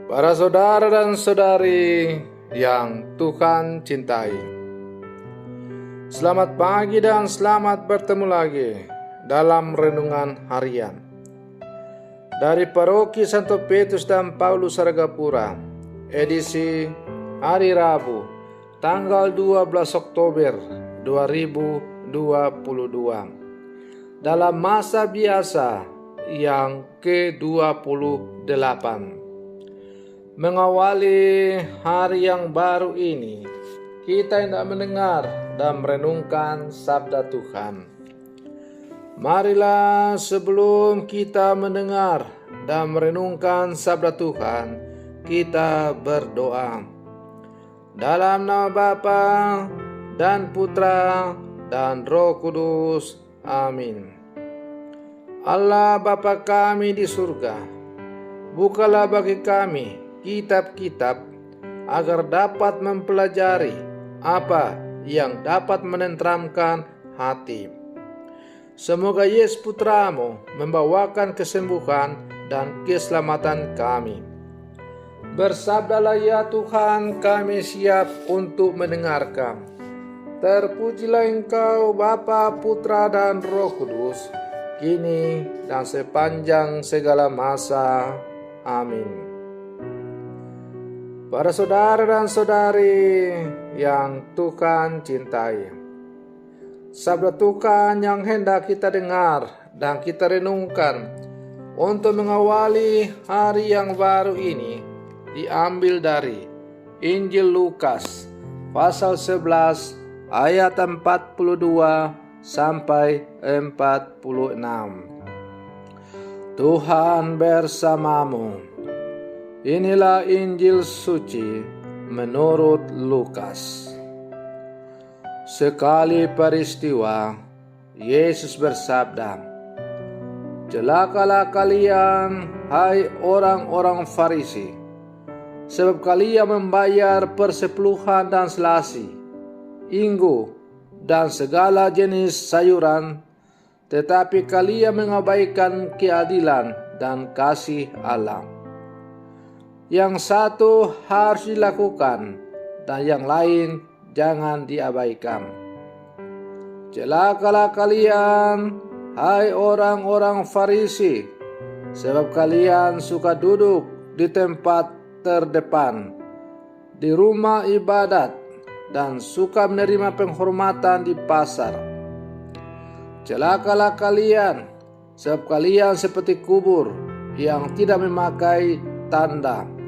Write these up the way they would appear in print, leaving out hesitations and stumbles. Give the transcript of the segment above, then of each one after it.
Para saudara dan saudari yang Tuhan cintai, selamat pagi dan selamat bertemu lagi dalam renungan harian dari Paroki Santo Petrus dan Paulus Saragapura, edisi hari Rabu, tanggal 12 Oktober 2022, dalam masa biasa yang ke-28. Mengawali hari yang baru ini, kita hendak mendengar dan merenungkan sabda Tuhan. Marilah sebelum kita mendengar dan merenungkan sabda Tuhan, kita berdoa. Dalam nama Bapa dan Putra dan Roh Kudus. Amin. Allah Bapa kami di surga, bukalah bagi kami kitab-kitab agar dapat mempelajari apa yang dapat menenteramkan hati. Semoga Yesus Putramu membawakan kesembuhan dan keselamatan kami. Bersabdalah ya Tuhan, kami siap untuk mendengarkan. Terpujilah Engkau Bapa, Putra dan Roh Kudus, kini dan sepanjang segala masa. Amin. Para saudara dan saudari yang Tuhan cintai, sabda Tuhan yang hendak kita dengar dan kita renungkan untuk mengawali hari yang baru ini diambil dari Injil Lukas pasal 11 ayat 42 sampai 46. Tuhan bersamamu. Inilah Injil suci menurut Lukas. Sekali peristiwa, Yesus bersabda, "Celakalah kalian, hai orang-orang Farisi, sebab kalian membayar persepuluhan dan selasi, inggu, dan segala jenis sayuran, tetapi kalian mengabaikan keadilan dan kasih Allah. Yang satu harus dilakukan dan yang lain jangan diabaikan. Celakalah kalian, hai orang-orang Farisi, sebab kalian suka duduk di tempat terdepan di rumah ibadat dan suka menerima penghormatan di pasar. Celakalah kalian, sebab kalian seperti kubur yang tidak memakai tanda.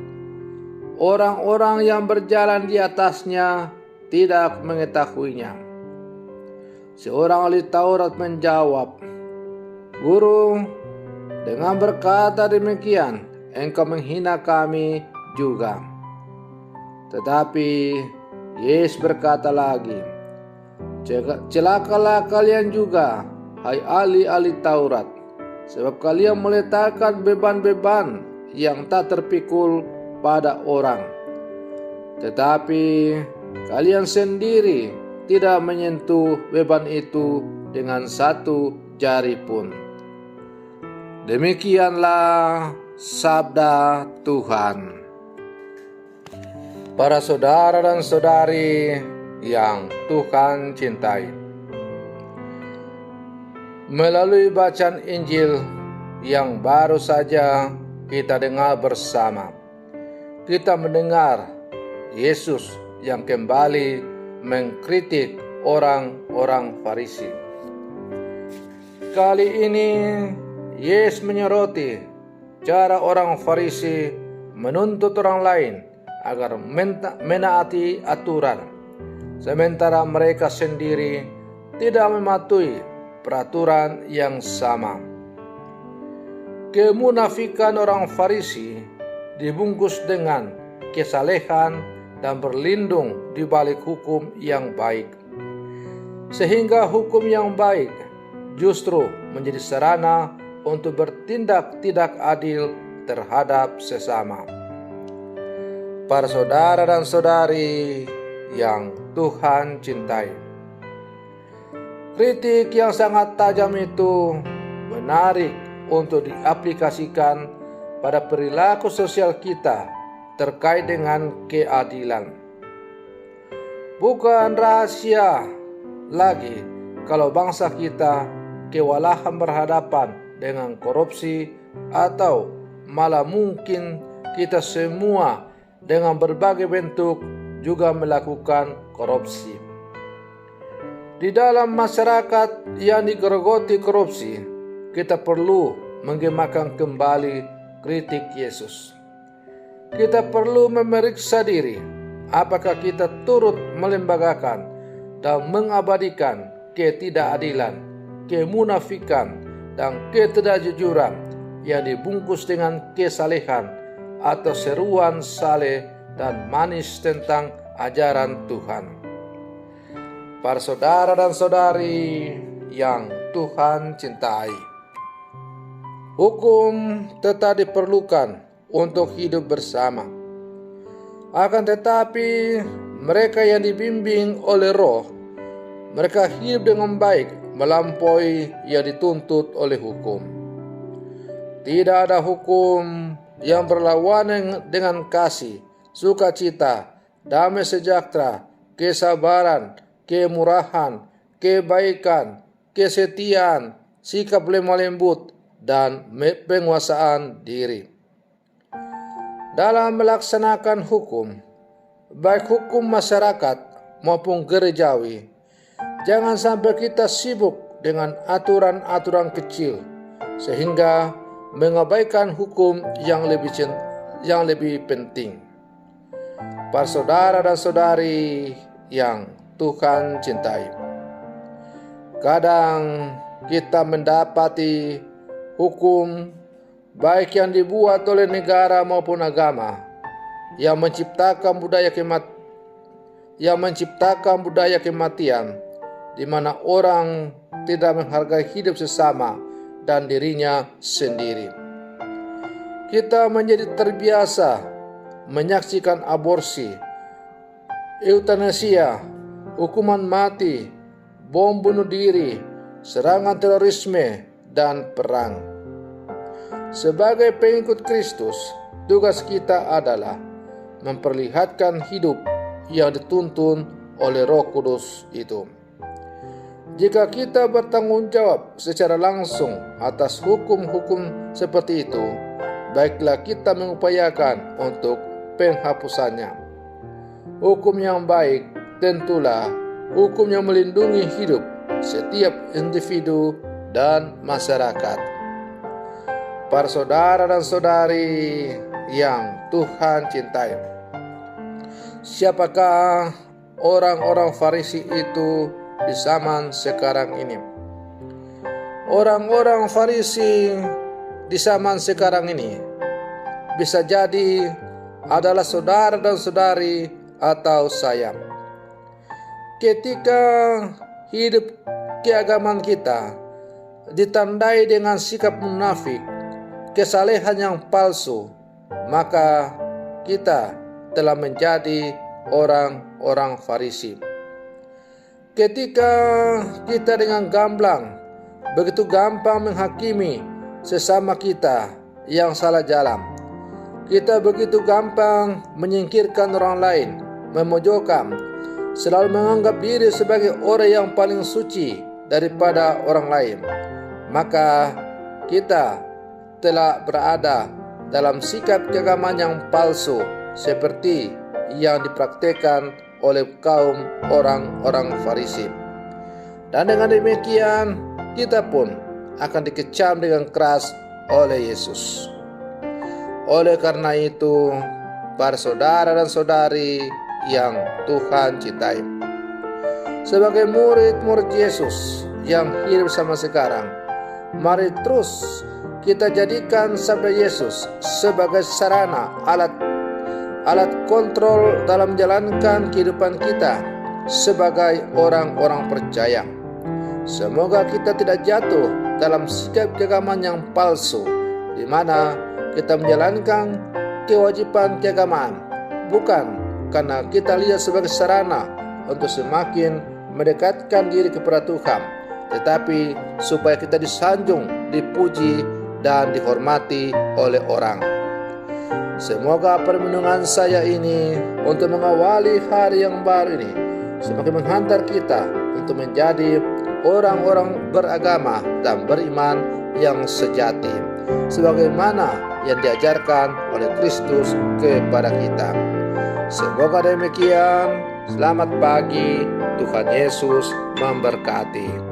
Orang-orang yang berjalan di atasnya tidak mengetahuinya." Seorang ahli Taurat menjawab, "Guru, dengan berkata demikian, engkau menghina kami juga." Tetapi Yesus berkata lagi, "Celakalah kalian juga, hai ahli-ahli Taurat, sebab kalian meletakkan beban-beban yang tak terpikul pada orang, tetapi kalian sendiri tidak menyentuh beban itu dengan satu jari pun." Demikianlah sabda Tuhan. Para saudara dan saudari yang Tuhan cintai, melalui bacaan Injil yang baru saja kita dengar bersama, kita mendengar Yesus yang kembali mengkritik orang-orang Farisi. Kali ini Yesus menyoroti cara orang Farisi menuntut orang lain agar menaati aturan, sementara mereka sendiri tidak mematuhi peraturan yang sama. Kemunafikan orang Farisi dibungkus dengan kesalehan dan berlindung di balik hukum yang baik, sehingga hukum yang baik justru menjadi sarana untuk bertindak tidak adil terhadap sesama. Para saudara dan saudari yang Tuhan cintai, kritik yang sangat tajam itu menarik untuk diaplikasikan pada perilaku sosial kita terkait dengan keadilan. Bukan rahasia lagi kalau bangsa kita kewalahan berhadapan dengan korupsi, atau malah mungkin kita semua dengan berbagai bentuk juga melakukan korupsi. Di dalam masyarakat yang digerogoti korupsi, kita perlu menggemakan kembali kritik Yesus. Kita perlu memeriksa diri, apakah kita turut melembagakan dan mengabadikan ketidakadilan, kemunafikan, dan ketidakjujuran yang dibungkus dengan kesalehan atau seruan saleh dan manis tentang ajaran Tuhan. Para saudara dan saudari yang Tuhan cintai, hukum tetap diperlukan untuk hidup bersama. Akan tetapi mereka yang dibimbing oleh Roh, mereka hidup dengan baik melampaui yang dituntut oleh hukum. Tidak ada hukum yang berlawanan dengan kasih, sukacita, damai sejahtera, kesabaran, kemurahan, kebaikan, kesetiaan, sikap lemah lembut, dan penguasaan diri. Dalam melaksanakan hukum, baik hukum masyarakat maupun gerejawi, jangan sampai kita sibuk dengan aturan-aturan kecil sehingga mengabaikan hukum yang lebih penting. Para saudara dan saudari yang Tuhan cintai, kadang kita mendapati hukum baik yang dibuat oleh negara maupun agama yang menciptakan budaya kematian, di mana orang tidak menghargai hidup sesama dan dirinya sendiri. Kita menjadi terbiasa menyaksikan aborsi, euthanasia, hukuman mati, bom bunuh diri, serangan terorisme, dan perang. Sebagai pengikut Kristus, tugas kita adalah memperlihatkan hidup yang dituntun oleh Roh Kudus itu. Jika kita bertanggung jawab secara langsung atas hukum-hukum seperti itu, baiklah kita mengupayakan untuk penghapusannya. Hukum yang baik tentulah hukum yang melindungi hidup setiap individu dan masyarakat. Para saudara dan saudari yang Tuhan cintai, siapakah orang-orang Farisi itu di zaman sekarang ini? Orang-orang Farisi di zaman sekarang ini bisa jadi adalah saudara dan saudari atau saya. Ketika hidup keagamaan kita ditandai dengan sikap munafik, kesalehan yang palsu, maka kita telah menjadi orang-orang Farisi. Ketika kita dengan gamblang begitu gampang menghakimi sesama kita yang salah jalan, kita begitu gampang menyingkirkan orang lain, memojokkan, selalu menganggap diri sebagai orang yang paling suci daripada orang lain, maka kita telah berada dalam sikap keagamaan yang palsu seperti yang dipraktekkan oleh kaum orang-orang Farisi. Dan dengan demikian kita pun akan dikecam dengan keras oleh Yesus. Oleh karena itu, para saudara dan saudari yang Tuhan cintai, sebagai murid-murid Yesus yang hidup sama sekarang, mari terus kita jadikan sabda Yesus sebagai sarana, alat kontrol dalam menjalankan kehidupan kita sebagai orang-orang percaya. Semoga kita tidak jatuh dalam sikap keagamaan yang palsu, di mana kita menjalankan kewajiban keagamaan bukan karena kita lihat sebagai sarana untuk semakin mendekatkan diri kepada Tuhan, tetapi supaya kita disanjung, dipuji, dan dihormati oleh orang. Semoga permenungan saya ini untuk mengawali hari yang baru ini semakin menghantar kita untuk menjadi orang-orang beragama dan beriman yang sejati, sebagaimana yang diajarkan oleh Kristus kepada kita. Semoga demikian. Selamat pagi, Tuhan Yesus memberkati.